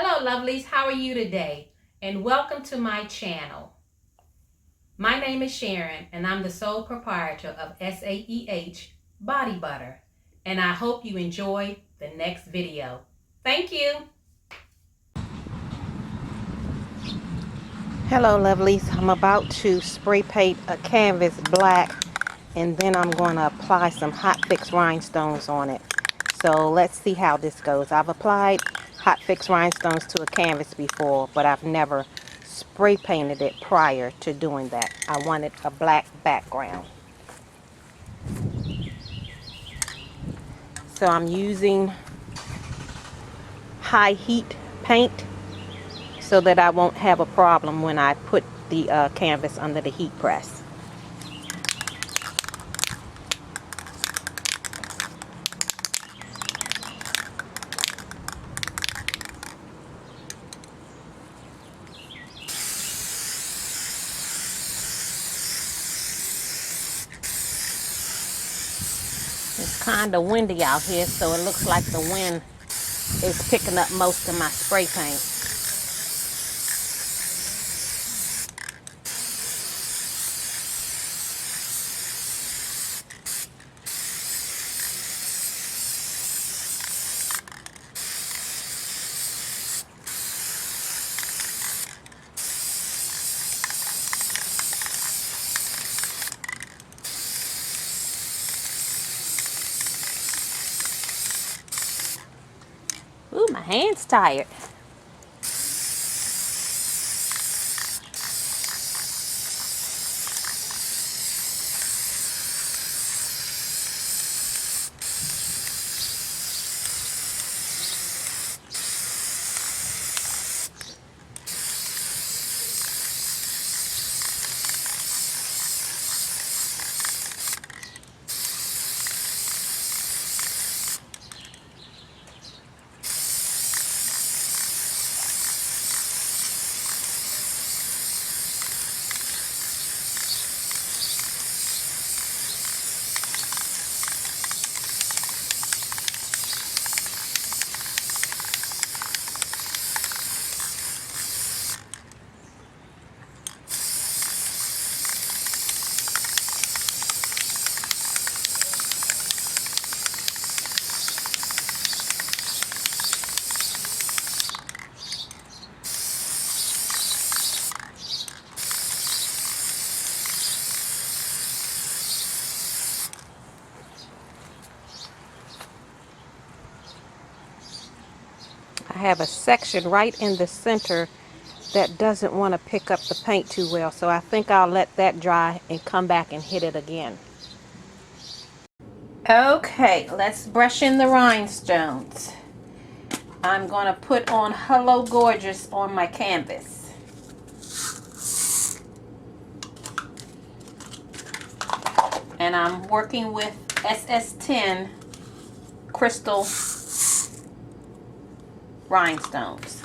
Hello lovelies, how are you today? And welcome to my channel. My name is Sharon and I'm the sole proprietor of SAEH Body Butter. And I hope you enjoy the next video. Thank you. Hello lovelies, I'm about to spray paint a canvas black and then I'm going to apply some Hotfix Rhinestones on it. So let's see how this goes. I've applied Hotfix Rhinestones to a canvas before, but I've never spray painted it prior to doing that. I wanted a black background. So I'm using high heat paint so that I won't have a problem when I put the canvas under the heat press. It's kind of windy out here, so it looks like the wind is picking up most of my spray paint. Ooh, my hand's tired. I have a section right in the center that doesn't want to pick up the paint too well, so I think I'll let that dry and come back and hit it again. Okay, let's brush in the rhinestones. I'm going to put on Hello Gorgeous on my canvas. And I'm working with SS10 crystal rhinestones.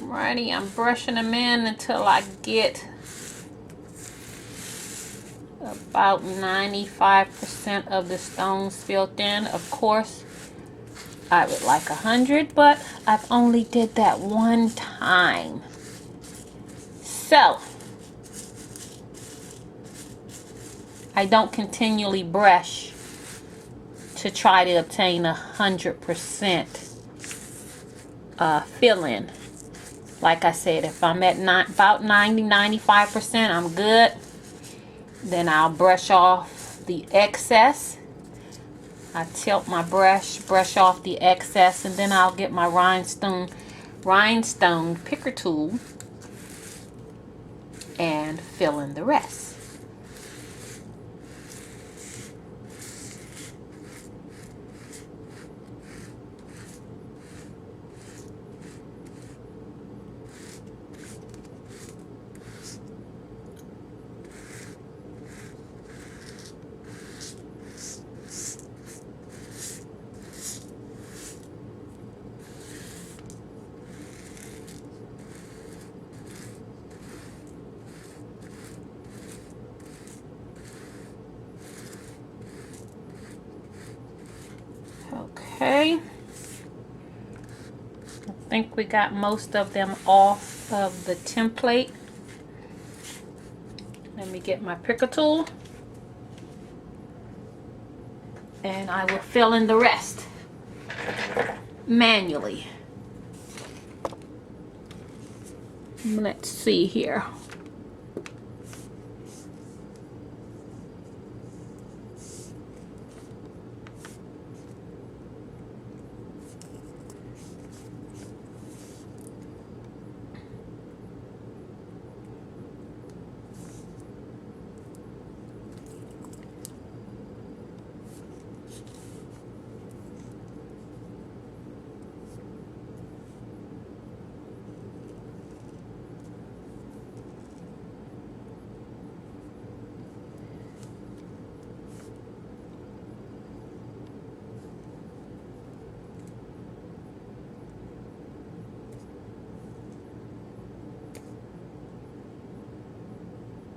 Alrighty, I'm brushing them in until I get about 95% of the stones filled in. Of course, I would like 100, but I've only did that one time. So, I don't continually brush to try to obtain 100% fill-in. Like I said, if I'm at about 90-95%, I'm good. Then I'll brush off the excess I tilt my brush off the excess, and then I'll get my rhinestone picker tool and fill in the rest. Okay, I think we got most of them off of the template. Let me get my picker tool and I will fill in the rest manually. Let's see here.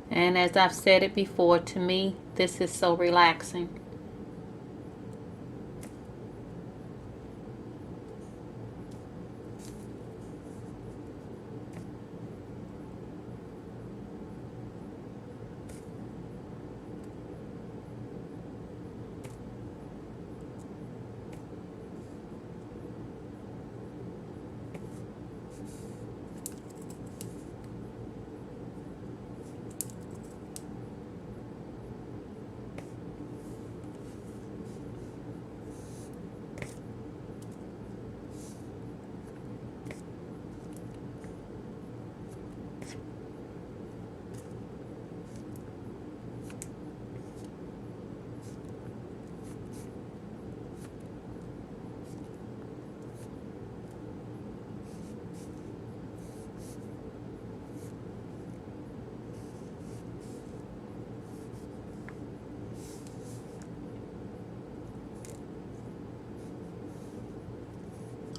And as I've said it before, to me, this is so relaxing.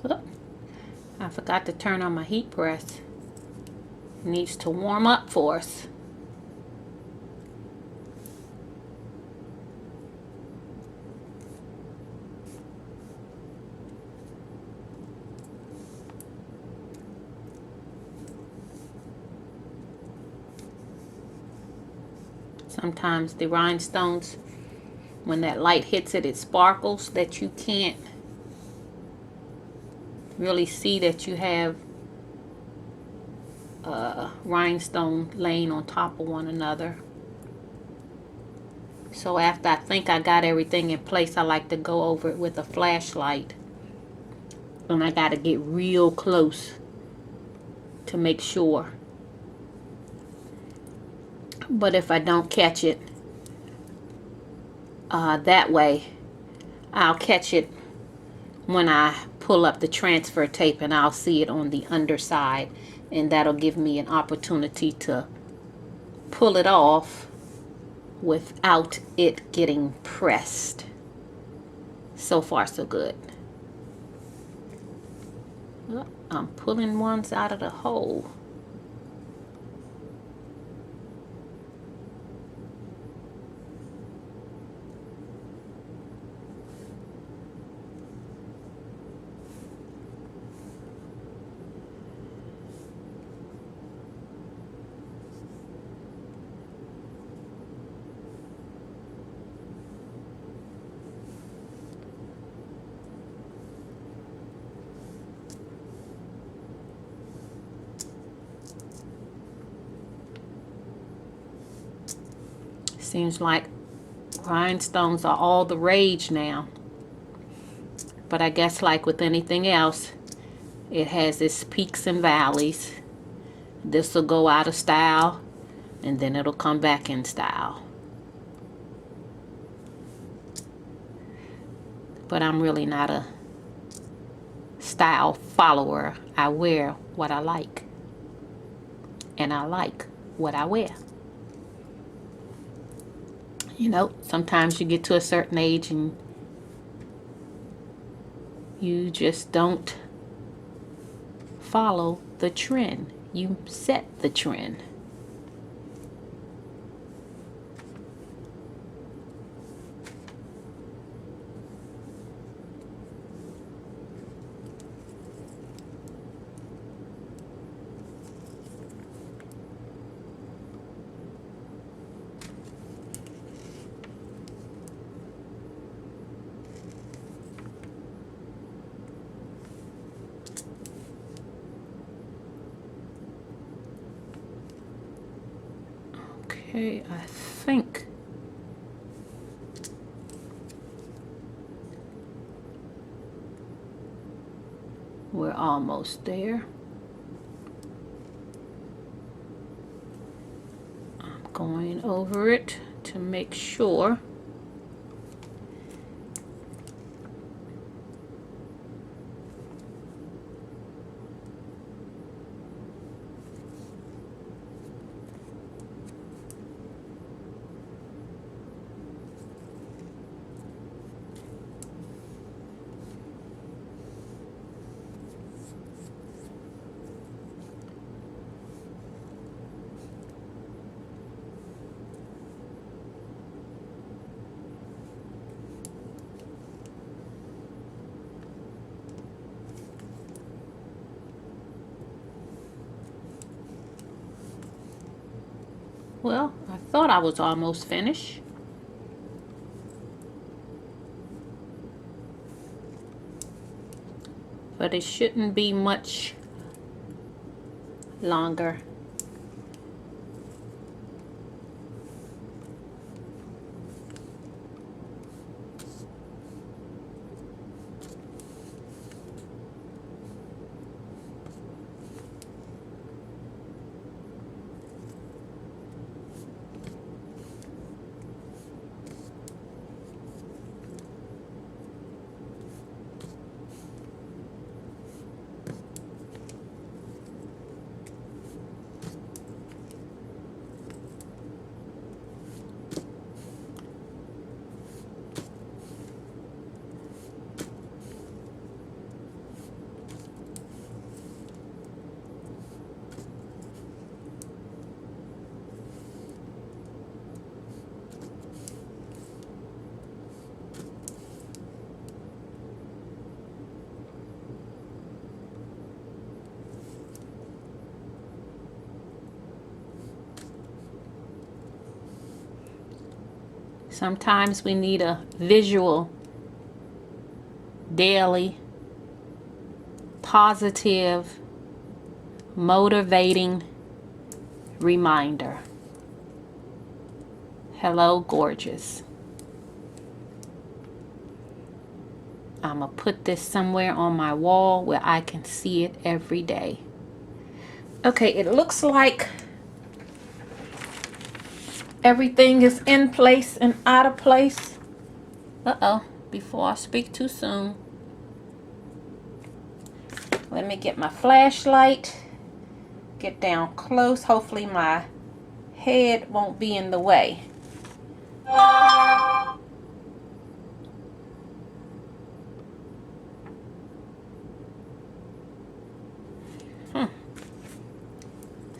Oh, I forgot to turn on my heat press. It needs to warm up for us. Sometimes the rhinestones, when that light hits it, it sparkles that you can't really see that you have rhinestone laying on top of one another. So after I think I got everything in place, I like to go over it with a flashlight. And I got to get real close to make sure. But if I don't catch it that way, I'll catch it when I pull up the transfer tape, and I'll see it on the underside, and that'll give me an opportunity to pull it off without it getting pressed. So far so good. Oh, I'm pulling ones out of the hole. Seems like rhinestones are all the rage now. But I guess like with anything else, it has its peaks and valleys. This will go out of style and then it'll come back in style. But I'm really not a style follower. I wear what I like. And I like what I wear. You know, sometimes you get to a certain age and you just don't follow the trend. You set the trend. Okay, I think we're almost there. I'm going over it to make sure. Well, I thought I was almost finished. But it shouldn't be much longer. Sometimes we need a visual, daily, positive, motivating reminder. Hello, gorgeous. I'm going to put this somewhere on my wall where I can see it every day. Okay, it looks like everything is in place and out of place. Uh-oh, before I speak too soon. Let me get my flashlight. Get down close. Hopefully my head won't be in the way.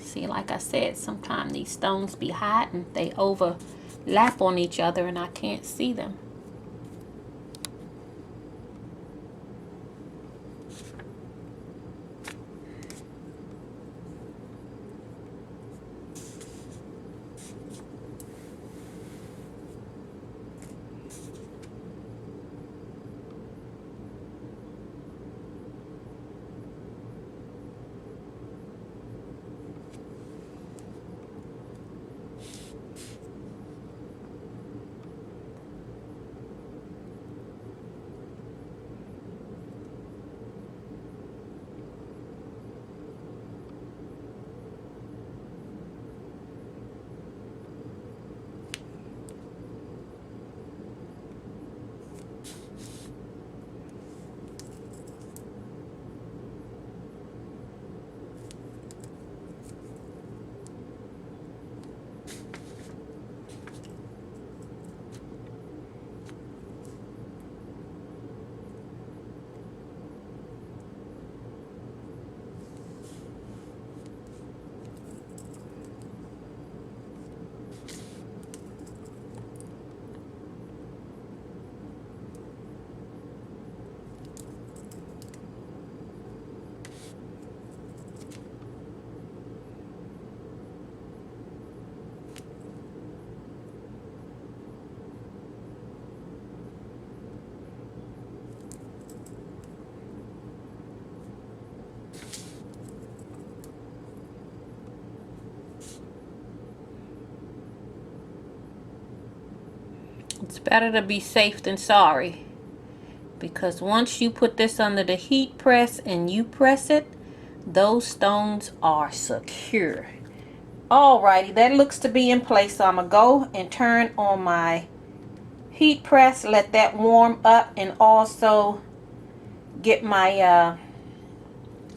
See, like I said, sometimes these stones be hot and they overlap on each other and I can't see them. It's better to be safe than sorry, because once you put this under the heat press and you press it, those stones are secure. Alrighty, that looks to be in place, so I'm gonna go and turn on my heat press, let that warm up, and also get my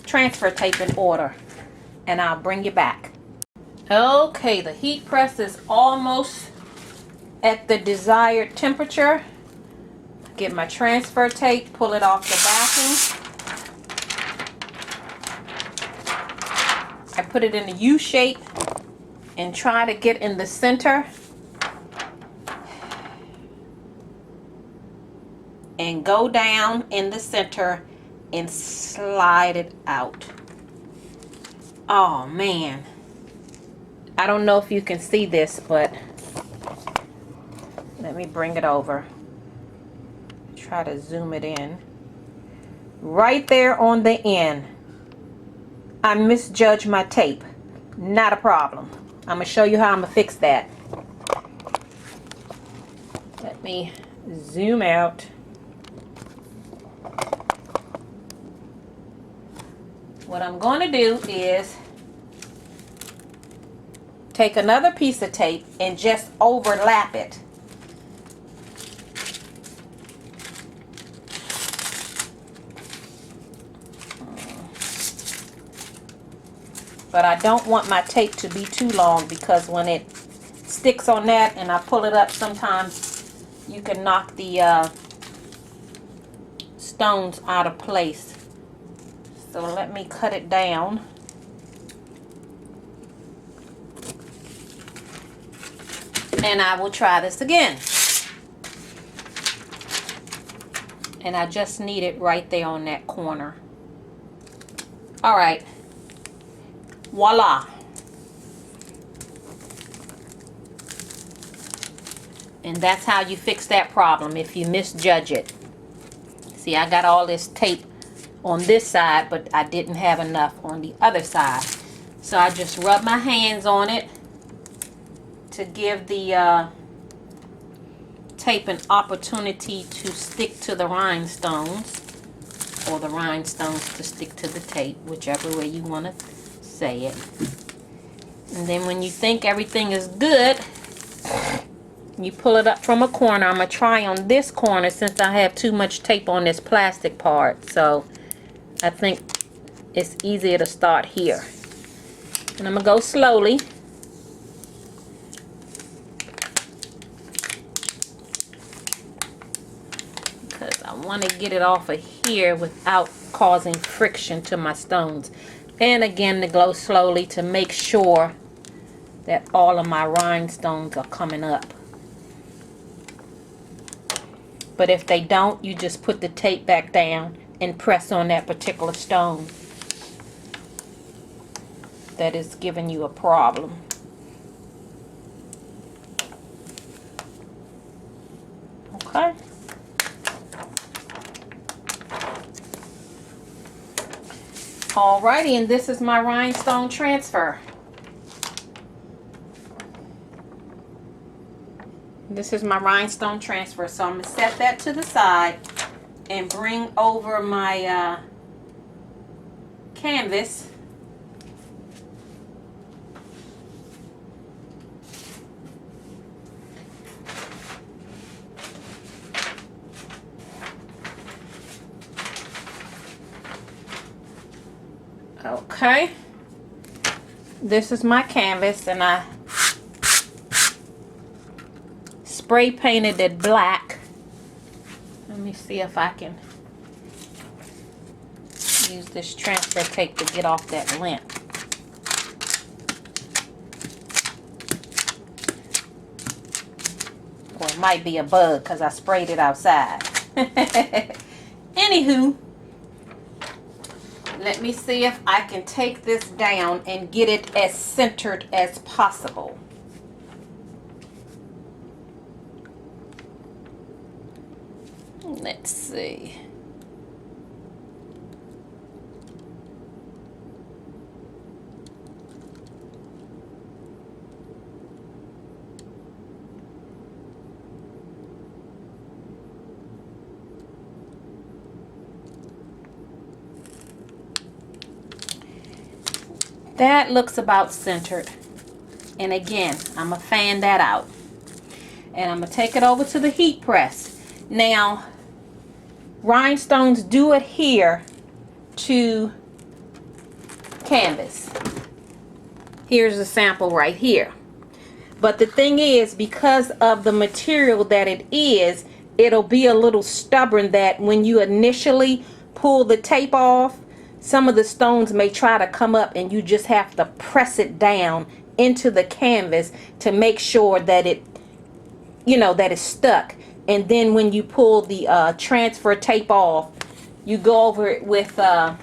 transfer tape in order, and I'll bring you back. Okay, the heat press is almost at the desired temperature. Get my transfer tape, pull it off the backing. I put it in a U shape and try to get in the center and go down in the center and slide it out. Oh man, I don't know if you can see this, but let me bring it over. Try to zoom it in. Right there on the end, I misjudged my tape. Not a problem. I'm gonna show you how I'm gonna fix that. Let me zoom out. What I'm going to do is take another piece of tape and just overlap it. But I don't want my tape to be too long, because when it sticks on that and I pull it up, sometimes you can knock the stones out of place. So let me cut it down. And I will try this again. And I just need it right there on that corner. All right. Voila. And that's how you fix that problem if you misjudge it. See, I got all this tape on this side, but I didn't have enough on the other side. So I just rub my hands on it to give the tape an opportunity to stick to the rhinestones, or the rhinestones to stick to the tape, whichever way you want to say it. And then when you think everything is good, you pull it up from a corner. I'm going to try on this corner since I have too much tape on this plastic part. So I think it's easier to start here. And I'm going to go slowly. Because I want to get it off of here without causing friction to my stones. And again, to go slowly to make sure that all of my rhinestones are coming up. But if they don't, you just put the tape back down and press on that particular stone that is giving you a problem. Okay. Alrighty, and this is my rhinestone transfer. This is my rhinestone transfer. So I'm going to set that to the side and bring over my canvas. Okay. This is my canvas, and I spray painted it black. Let me see if I can use this transfer tape to get off that lint. Or it might be a bug because I sprayed it outside. Anywho, let me see if I can take this down and get it as centered as possible. Let's see. That looks about centered. And again, I'm going to fan that out. And I'm going to take it over to the heat press. Now, rhinestones do adhere to canvas. Here's a sample right here. But the thing is, because of the material that it is, it'll be a little stubborn that when you initially pull the tape off, some of the stones may try to come up and you just have to press it down into the canvas to make sure that it, you know, that it's stuck. And then when you pull the transfer tape off, you go over it with a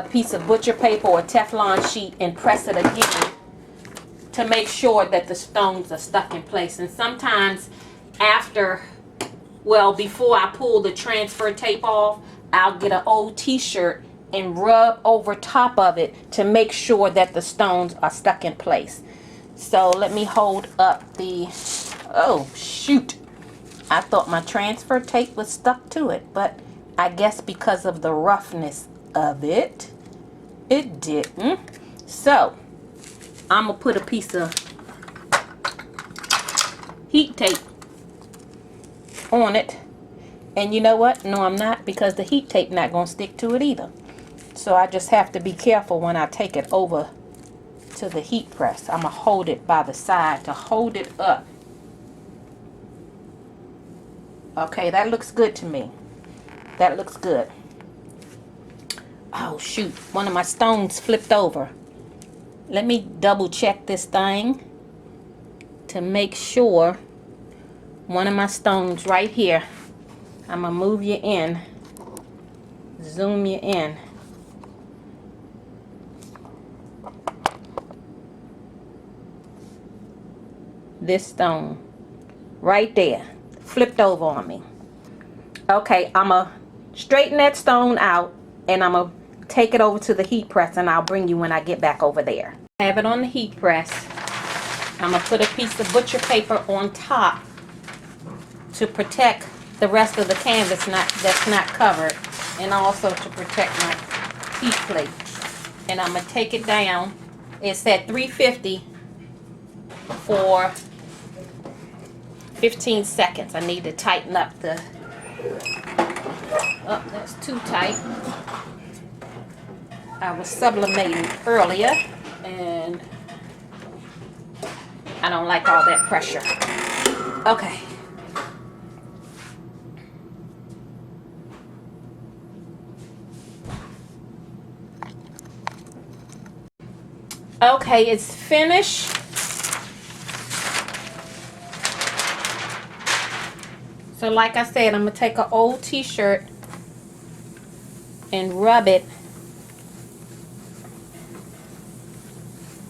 piece of butcher paper or Teflon sheet and press it again to make sure that the stones are stuck in place. And sometimes after, well, before I pull the transfer tape off, I'll get an old t-shirt and rub over top of it to make sure that the stones are stuck in place. So let me hold up the, oh shoot, I thought my transfer tape was stuck to it, but I guess because of the roughness of it, it didn't. So I'm gonna put a piece of heat tape on it. And you know what? No, I'm not, because the heat tape not gonna stick to it either. So I just have to be careful when I take it over to the heat press. I'm gonna hold it by the side to hold it up. Okay, that looks good to me. That looks good. Oh shoot, one of my stones flipped over. Let me double check this thing to make sure. One of my stones right here. I'm gonna move you in, zoom you in. This stone right there flipped over on me. Okay, I'm gonna straighten that stone out and I'm gonna take it over to the heat press, and I'll bring you when I get back over there. I have it on the heat press. I'm gonna put a piece of butcher paper on top to protect the rest of the canvas that's not covered, and also to protect my heat plate. And I'm gonna take it down. It's at 350 for 15 seconds. I need to tighten up the, oh, that's too tight. I was sublimating earlier and I don't like all that pressure. Okay. Okay, it's finished. So like I said, I'm going to take an old t-shirt and rub it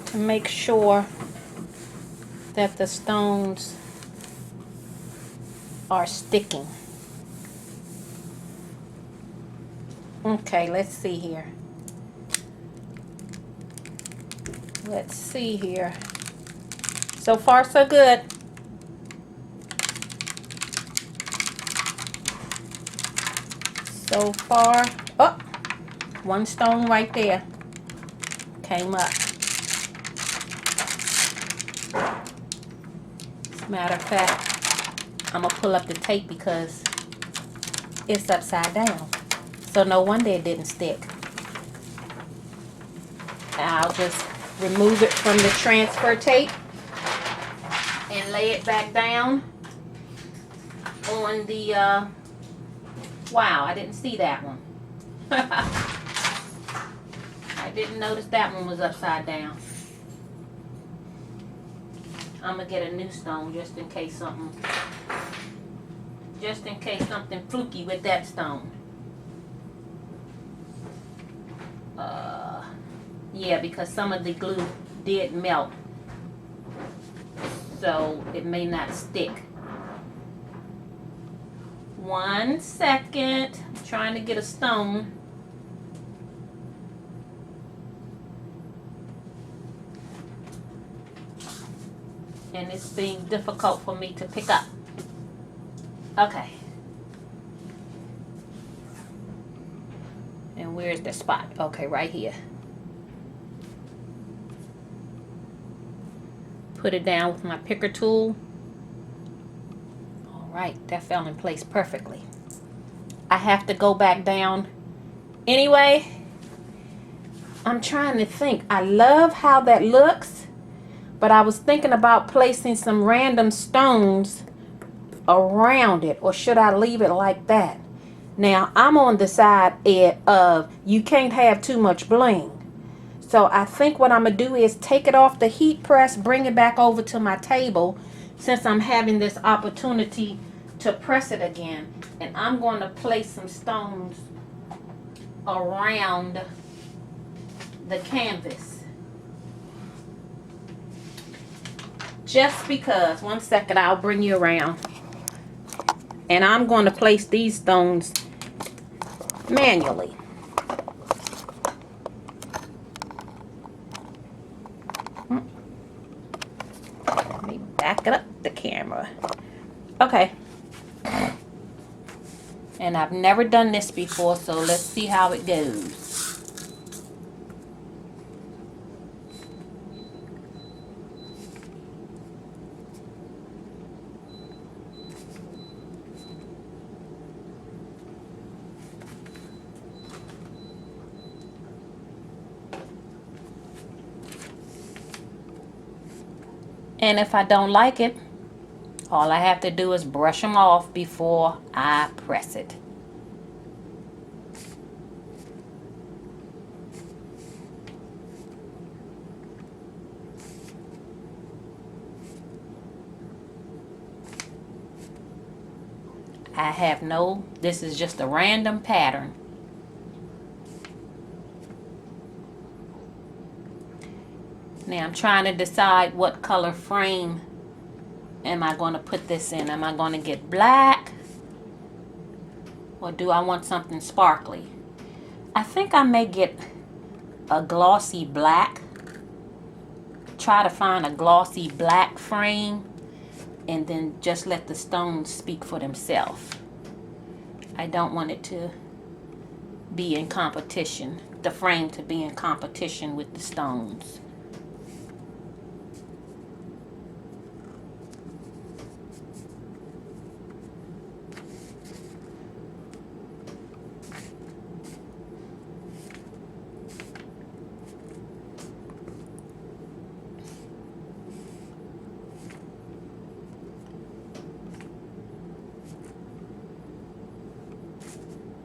to make sure that the stones are sticking. Okay, let's see here. Let's see here. So far, so good. So far, oh, one stone right there came up. As a matter of fact, I'm gonna pull up the tape because it's upside down. So no wonder it didn't stick. I'll just remove it from the transfer tape and lay it back down on the, wow, I didn't see that one. I didn't notice that one was upside down. I'm gonna get a new stone just in case something fluky with that stone. Yeah, because some of the glue did melt, so it may not stick. 1 second. I'm trying to get a stone. And it's being difficult for me to pick up. Okay. And where's the spot? Okay, right here. Put it down with my picker tool. All right, that fell in place perfectly. I have to go back down. Anyway, I'm trying to think. I love how that looks, but I was thinking about placing some random stones around it, or should I leave it like that? Now, I'm on the side of you can't have too much bling. So I think what I'm going to do is take it off the heat press, bring it back over to my table since I'm having this opportunity to press it again. And I'm going to place some stones around the canvas. Just because. One second, I'll bring you around. And I'm going to place these stones manually. Let me back it up the camera. Okay. And I've never done this before, so let's see how it goes. And if I don't like it, all I have to do is brush them off before I press it. This is just a random pattern. Now I'm trying to decide what color frame am I going to put this in. Am I going to get black? Or do I want something sparkly? I think I may get a glossy black. Try to find a glossy black frame and then just let the stones speak for themselves. I don't want it to be in competition, the frame to be in competition with the stones.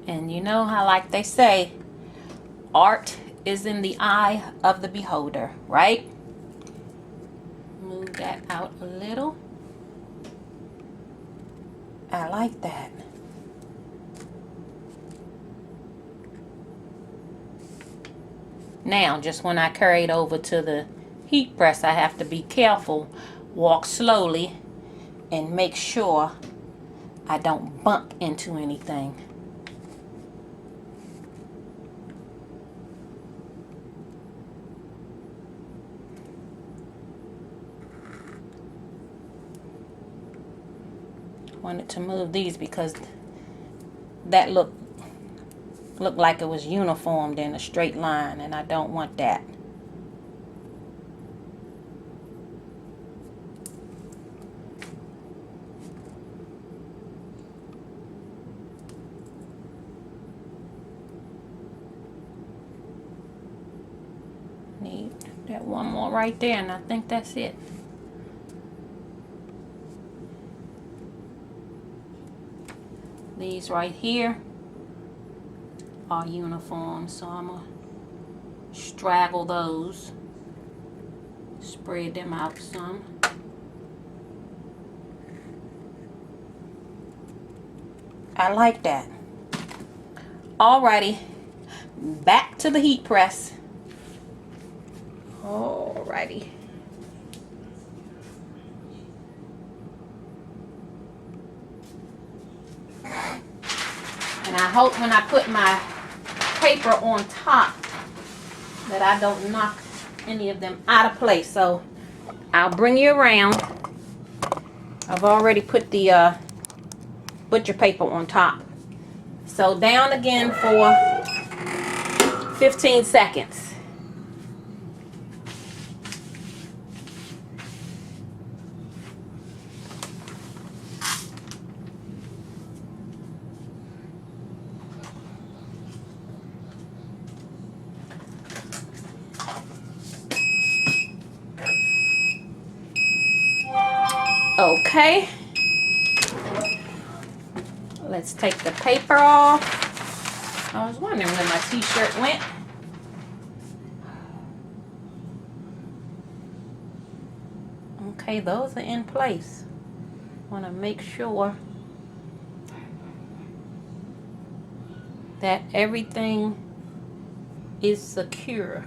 And you know how, like they say, art is in the eye of the beholder, right? Move that out a little. I like that. Now, just when I carry it over to the heat press, I have to be careful, walk slowly, and make sure I don't bump into anything. Wanted to move these because that looked like it was uniformed in a straight line, and I don't want that. Need that one more right there, and I think that's it. These right here are uniform, so I'm gonna straggle those, spread them out some. I like that. Alrighty, back to the heat press. Alrighty. And I hope when I put my paper on top that I don't knock any of them out of place. So I'll bring you around. I've already put the butcher paper on top. So down again for 15 seconds. Okay. Let's take the paper off. I was wondering where my t-shirt went. Okay, those are in place. Want to make sure that everything is secure.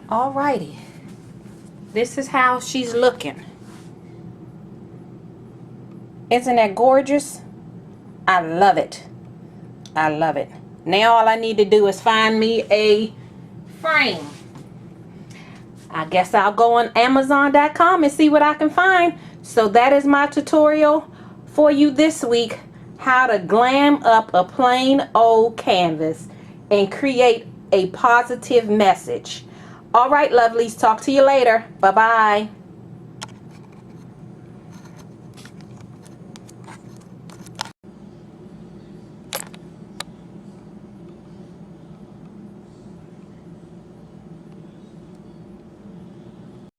Alrighty, this is how she's looking. Isn't that gorgeous? I love it. I love it. Now all I need to do is find me a frame. I guess I'll go on Amazon.com and see what I can find. So that is my tutorial for you this week. How to glam up a plain old canvas and create a positive message. All right, lovelies. Talk to you later. Bye-bye.